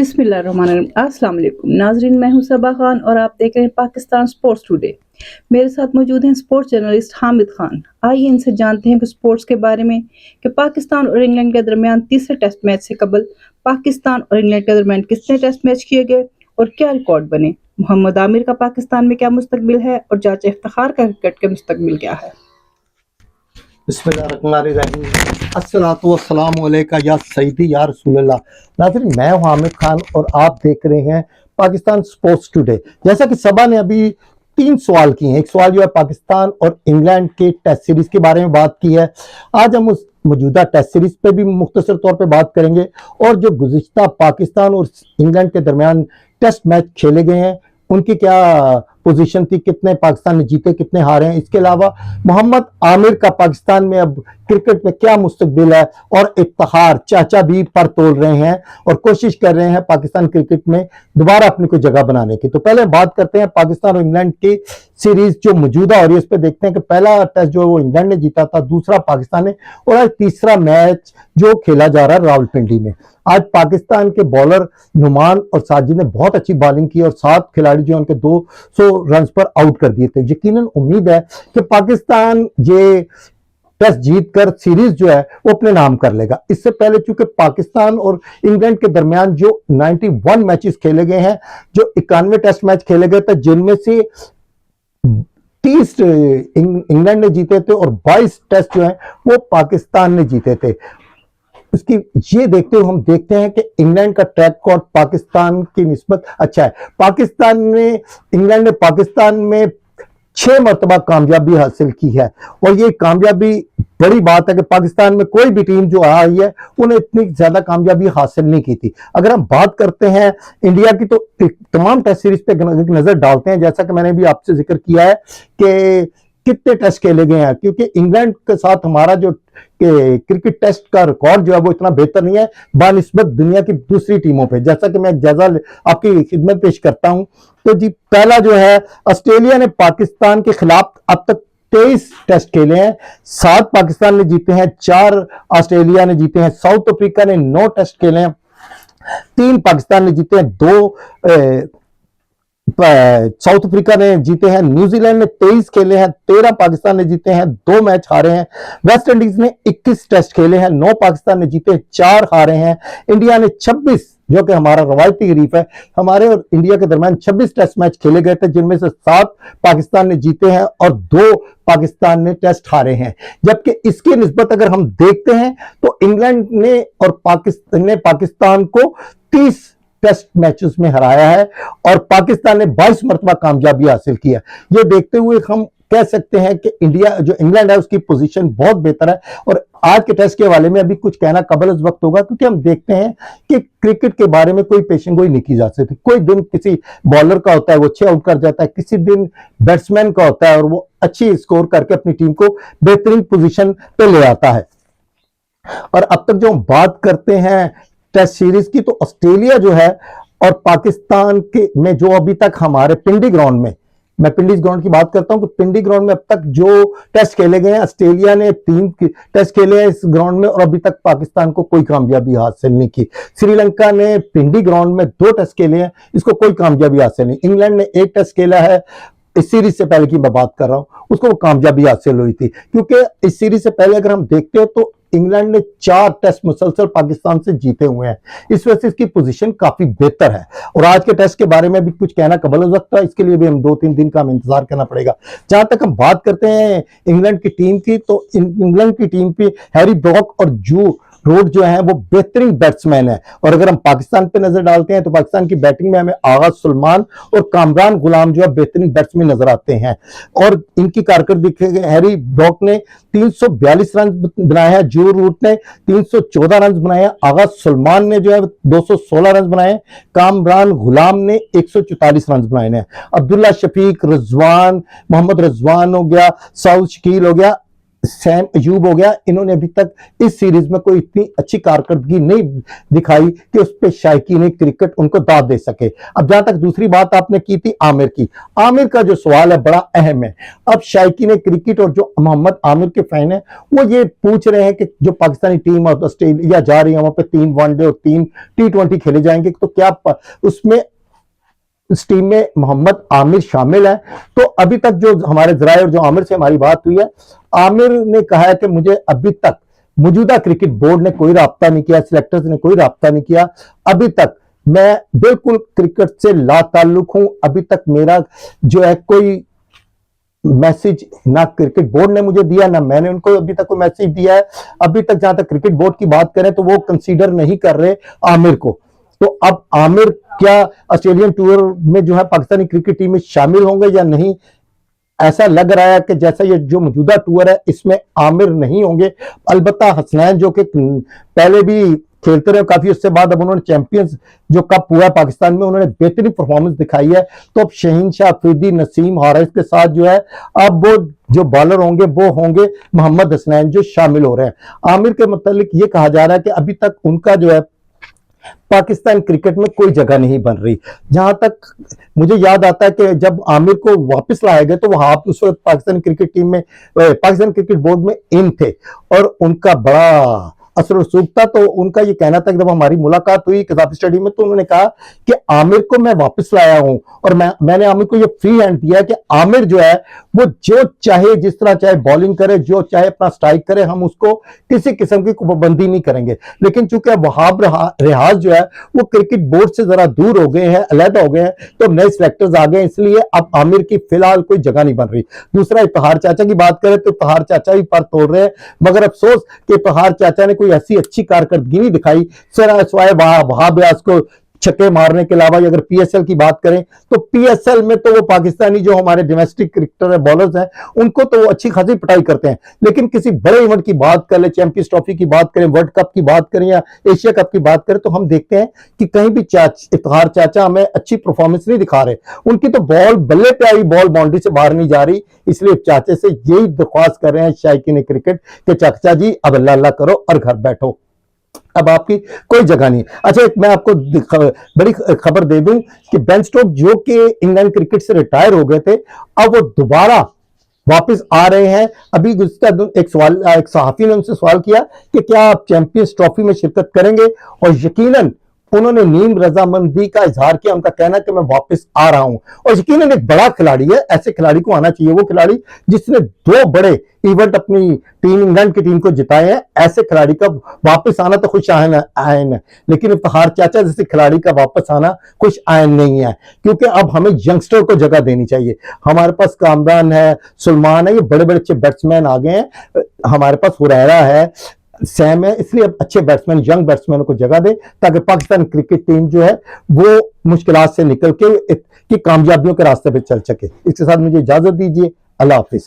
बिस्मिल्लाहिर्रहमानिर्रहीम। अस्सलाम वालेकुम नाजरीन, मैं हूं सबा खान और आप देख रहे हैं पाकिस्तान स्पोर्ट्स टुडे। मेरे साथ मौजूद हैं स्पोर्ट्स जर्नलिस्ट हामिद खान। आइए इनसे जानते हैं कि स्पोर्ट्स के बारे में कि पाकिस्तान और इंग्लैंड के दरमियान तीसरे टेस्ट मैच से कबल पाकिस्तान और इंग्लैंड के दरमियान कितने टेस्ट मैच किए गए और क्या रिकॉर्ड बने। मोहम्मद आमिर का पाकिस्तान में क्या मुस्तकबिल है और चाचा इफ्तिखार का क्रिकेट का मुस्तकबिल क्या है। बिस्मिल्लाहिर्रहमानिर्रहीम। अस्सलातु वस्सलामु अलैका या सईदी या रसूलल्लाह। नाज़रीन, मैं हूं हामिद खान और आप देख रहे हैं पाकिस्तान स्पोर्ट्स टुडे। जैसा कि सबा ने अभी 3 सवाल किए हैं। एक सवाल जो है पाकिस्तान और इंग्लैंड के टेस्ट सीरीज के बारे में बात की है। आज हम उस मौजूदा टेस्ट सीरीज पे भी मुख्तसर तौर पे बात करेंगे और जो गुज़िश्ता पाकिस्तान और इंग्लैंड के दरमियान टेस्ट मैच खेले गए हैं उनकी क्या पोजीशन थी, कितने पाकिस्तान ने जीते, कितने हारे हैं। इसके अलावा मोहम्मद आमिर का पाकिस्तान में अब क्रिकेट में क्या मुस्तकबिल है और इफ्तिखार चाचा भी पर तोल रहे हैं और कोशिश कर रहे हैं पाकिस्तान क्रिकेट में दोबारा अपनी कोई जगह बनाने की। तो पहले बात करते हैं पाकिस्तान और इंग्लैंड की सीरीज जो मौजूदा हो रही है। इस पर देखते हैं कि पहला टेस्ट जो है वो इंग्लैंड ने जीता था, दूसरा पाकिस्तान ने, और आज तीसरा मैच जो खेला जा रहा है रावलपिंडी में। आज पाकिस्तान के बॉलर नुमान और साजिद ने बहुत अच्छी बॉलिंग की और 7 खिलाड़ी जो उनके 200 रन पर आउट कर दिए थे। यकीनन उम्मीद है कि पाकिस्तान ये टेस्ट जीतकर सीरीज जो है वो अपने नाम कर लेगा। इससे पहले चूंकि पाकिस्तान और इंग्लैंड के दरमियान जो 91 मैचेस खेले गए हैं, जो 91 टेस्ट मैच खेले गए थे, जिनमें से 30 इंग्लैंड ने जीते थे और 22 टेस्ट जो है वो पाकिस्तान ने जीते थे। उसकी ये देखते हुए हम देखते हैं कि इंग्लैंड का ट्रैक रिकॉर्ड पाकिस्तान की निस्बत अच्छा है। इंग्लैंड ने पाकिस्तान में 6 मरतबा कामयाबी हासिल की है और ये कामयाबी बड़ी बात है कि पाकिस्तान में कोई भी टीम जो आई है उन्हें इतनी ज्यादा कामयाबी हासिल नहीं की थी। अगर हम बात करते हैं इंडिया की तो तमाम टेस्ट सीरीज पे नजर डालते हैं। जैसा कि मैंने भी आपसे जिक्र किया है कि कितने टेस्ट खेले गए हैं, क्योंकि इंग्लैंड के साथ हमारा जो क्रिकेट टेस्ट का रिकॉर्ड जो है वो इतना बेहतर नहीं है बानिस्बत दुनिया की दूसरी टीमों पे। जैसा कि मैं जायजा आपकी खिदमत पेश करता हूं तो जी, पहला जो है ऑस्ट्रेलिया ने पाकिस्तान के खिलाफ अब तक 23 टेस्ट खेले हैं। 7 पाकिस्तान ने जीते हैं, 4 ऑस्ट्रेलिया ने जीते हैं। साउथ अफ्रीका ने 9 टेस्ट खेले हैं, 3 पाकिस्तान ने जीते हैं, 2 साउथ अफ्रीका ने जीते हैं। न्यूजीलैंड ने 23 खेले हैं, 13 पाकिस्तान ने जीते हैं, 2 मैच हारे हैं। वेस्ट इंडीज ने 21 टेस्ट खेले हैं, 9 पाकिस्तान ने जीते, 4 हारे हैं। इंडिया ने 26, जो कि हमारा रवायती हरीफ है, हमारे और इंडिया के दरमियान 26 टेस्ट मैच खेले गए थे, जिनमें से 7 पाकिस्तान ने जीते हैं और 2 पाकिस्तान ने टेस्ट हारे हैं। जबकि इसकी निस्बत अगर हम देखते हैं तो इंग्लैंड ने और पाकिस्तान को 30 टेस्ट मैचेस में हराया है और पाकिस्तान ने 22 मरतबा कामयाबी हासिल की है। ये देखते हुए हम कह सकते हैं कि इंग्लैंड है उसकी पोजीशन बहुत बेहतर है। और आज के टेस्ट के हवाले में अभी कुछ कहना कबल अज़ वक्त होगा, क्योंकि हम देखते हैं कि क्रिकेट के बारे में कोई पेशेंगोई नहीं की जा सकती। कोई दिन किसी बॉलर का होता है वो 6 आउट कर जाता है, किसी दिन बैट्समैन का होता है और वो अच्छी स्कोर करके अपनी टीम को बेहतरीन पोजीशन पे ले आता है। और अब तक जो हम बात करते हैं टेस्ट सीरीज की, तो ऑस्ट्रेलिया जो है और पाकिस्तान के में जो अभी तक हमारे पिंडी ग्राउंड में, मैं पिंडी ग्राउंड की बात करता हूं कि पिंडी ग्राउंड में अब तक जो टेस्ट खेले गए हैं, ऑस्ट्रेलिया ने 3 टेस्ट खेले हैं इस ग्राउंड में और अभी तक पाकिस्तान को कोई कामयाबी हासिल नहीं की। श्रीलंका ने पिंडी ग्राउंड में 2 टेस्ट खेले हैं, इसको कोई कामयाबी हासिल नहीं। इंग्लैंड ने 1 टेस्ट खेला है, इस सीरीज से पहले की मैं बात कर रहा हूं, उसको वो कामयाबी हासिल हुई थी। क्योंकि इस सीरीज से पहले अगर हम देखते हो तो इंग्लैंड ने 4 टेस्ट मुसलसल पाकिस्तान से जीते हुए हैं, इस वजह से इसकी पोजीशन काफी बेहतर है। और आज के टेस्ट के बारे में भी कुछ कहना कबल हो सकता है, इसके लिए भी हम 2-3 दिन का इंतजार करना पड़ेगा। जहां तक हम बात करते हैं इंग्लैंड की टीम की, तो इंग्लैंड की टीम पे हैरी ब्रॉक और जू रूट जो है वो बेहतरीन बैट्समैन है। और अगर हम पाकिस्तान पे नजर डालते हैं तो पाकिस्तान की बैटिंग में हमें आगा सुलेमान और कामरान गुलाम जो है बेहतरीन बैट्समैन नजर आते हैं। और इनकी कारकर्दगी हैरी ब्रॉक ने 342 रन बनाए हैं, जो रूट ने 314 रन बनाए हैं, आगा सुलेमान ने जो है 216 रन बनाए, कामरान गुलाम ने 144 रन बनाए हैं। अब्दुल्ला शफीक, रिजवान, मोहम्मद रिजवान हो गया, साउद शकील हो गया, सैम अयूब हो गया, इन्होंने अभी तक इस सीरीज में कोई इतनी अच्छी कारकर्दगी नहीं दिखाई कि उस पे शायकीन क्रिकेट उनको दाद दे सके। अब जहां तक दूसरी बात आपने की थी आमिर की, आमिर का जो सवाल है बड़ा अहम है। अब शायकीन क्रिकेट और जो मोहम्मद आमिर के फैन है वो ये पूछ रहे हैं कि जो पाकिस्तानी टीम और ऑस्ट्रेलिया जा रही है वहां पे 3 वनडे और 3 T20 खेले जाएंगे, तो क्या उसमें इस टीम में मोहम्मद आमिर शामिल है? तो अभी तक जो हमारे जराये और जो आमिर से हमारी बात हुई है, आमिर ने कहा है कि मुझे अभी तक मौजूदा क्रिकेट बोर्ड ने कोई राब्ता नहीं किया, सिलेक्टर्स ने कोई राब्ता नहीं किया, अभी तक मैं बिल्कुल क्रिकेट से लाताल्लुक हूं, अभी तक मेरा जो है कोई मैसेज ना क्रिकेट बोर्ड ने मुझे दिया, ना मैंने उनको अभी तक कोई मैसेज दिया है। अभी तक जहां तक क्रिकेट बोर्ड की बात करें तो वो कंसीडर नहीं कर रहे आमिर को। तो अब आमिर क्या ऑस्ट्रेलियन टूर में जो है पाकिस्तानी क्रिकेट टीम में शामिल होंगे या नहीं, ऐसा लग रहा है कि जैसा ये जो मौजूदा टूर है इसमें आमिर नहीं होंगे। अलबत्ता हसनैन जो कि पहले भी खेलते रहे काफी, उससे बाद अब उन्होंने चैंपियंस जो कप हुआ पाकिस्तान में उन्होंने बेहतरीन परफॉर्मेंस दिखाई है, तो अब शहीन शाह अफरीदी, नसीम हारिस के साथ जो है अब वो जो बॉलर होंगे वो होंगे मोहम्मद हसनैन जो शामिल हो रहे हैं। आमिर के मुतालिक ये कहा जा रहा है कि अभी तक उनका जो है पाकिस्तान क्रिकेट में कोई जगह नहीं बन रही। जहां तक मुझे याद आता है कि जब आमिर को वापस लाया गया तो वहां उस वक्त पाकिस्तान क्रिकेट टीम में, पाकिस्तान क्रिकेट बोर्ड में इन थे और उनका बड़ा असर रसूख था। तो उनका ये कहना था कि जब हमारी मुलाकात हुई कज़ाफ स्टेडियम में तो उन्होंने कहा कि आमिर को मैं वापस लाया हूं और मैंने आमिर को ये फ्री हैंड दिया कि आमिर जो है वो जो चाहे जिस तरह चाहे बॉलिंग करे, जो चाहे अपना स्ट्राइक करे, हम उसको किसी किस्म की पाबंदी नहीं करेंगे। लेकिन चूंकि वहाब रियाज जो है वो क्रिकेट बोर्ड से जरा दूर हो गए हैं, अलहदा हो गए हैं, तो नए सिलेक्टर्स आ गए, इसलिए अब आमिर की फिलहाल कोई जगह नहीं बन रही। दूसरा इफ्तिखार चाचा की बात करें तो इफ्तिखार चाचा भी पर तोड़ रहे हैं, मगर अफसोस कि इफ्तिखार चाचा ने कोई ऐसी अच्छी कारकर्दगी नहीं दिखाई सिवाय वहाब रियाज को छक्के मारने के अलावा। अगर पीएसएल की बात करें तो पीएसएल में तो वो पाकिस्तानी जो हमारे डोमेस्टिक क्रिकेटर है, बॉलर्स हैं, उनको तो वो अच्छी खासी पिटाई करते हैं। लेकिन किसी बड़े इवेंट की बात कर ले, चैंपियंस ट्रॉफी की बात करें, वर्ल्ड कप की बात करें या एशिया कप की बात करें, तो हम देखते हैं कि कहीं भी इफ्तिखार चाचा हमें अच्छी परफॉर्मेंस नहीं दिखा रहे। उनकी तो बॉल बल्ले पे आई, बॉल बाउंड्री से बाहर नहीं जा रही। इसलिए चाचे से यही दरख्वास्त कर रहे हैं शायकीन क्रिकेट के चाचा जी अब अल्लाह अल्लाह करो और घर बैठो, अब आपकी कोई जगह नहीं। अच्छा, एक मैं आपको बड़ी खबर दे दूं कि बेन स्टोक्स जो कि इंग्लैंड क्रिकेट से रिटायर हो गए थे, अब वो दोबारा वापस आ रहे हैं। अभी एक सहाफी ने उनसे सवाल किया कि क्या आप चैंपियंस ट्रॉफी में शिरकत करेंगे, और यकीनन उन्होंने नीम रजामंदी का इजहार किया। उनका कहना कि मैं वापस आ रहा हूं, और यकीनन एक बड़ा खिलाड़ी है, ऐसे खिलाड़ी को आना चाहिए। वो खिलाड़ी जिसने 2 बड़े इवेंट अपनी टीम इंग्लैंड की टीम को जिताए हैं, ऐसे खिलाड़ी का वापस आना तो खुश आयन है। लेकिन इफ्तिखार चाचा जैसे खिलाड़ी का वापस आना खुश आयन नहीं है, क्योंकि अब हमें यंगस्टर को जगह देनी चाहिए। हमारे पास कामरान है, सुलमान है, ये बड़े बड़े अच्छे बैट्समैन आ गए हैं। हमारे पास हुरैरा है, सैम है, इसलिए अच्छे बैट्समैन, यंग बैट्समैनों को जगह दे ताकि पाकिस्तान क्रिकेट टीम जो है वो मुश्किलात से निकल के की कामयाबियों के रास्ते पे चल सके। इसके साथ मुझे इजाजत दीजिए, अल्लाह हाफिज।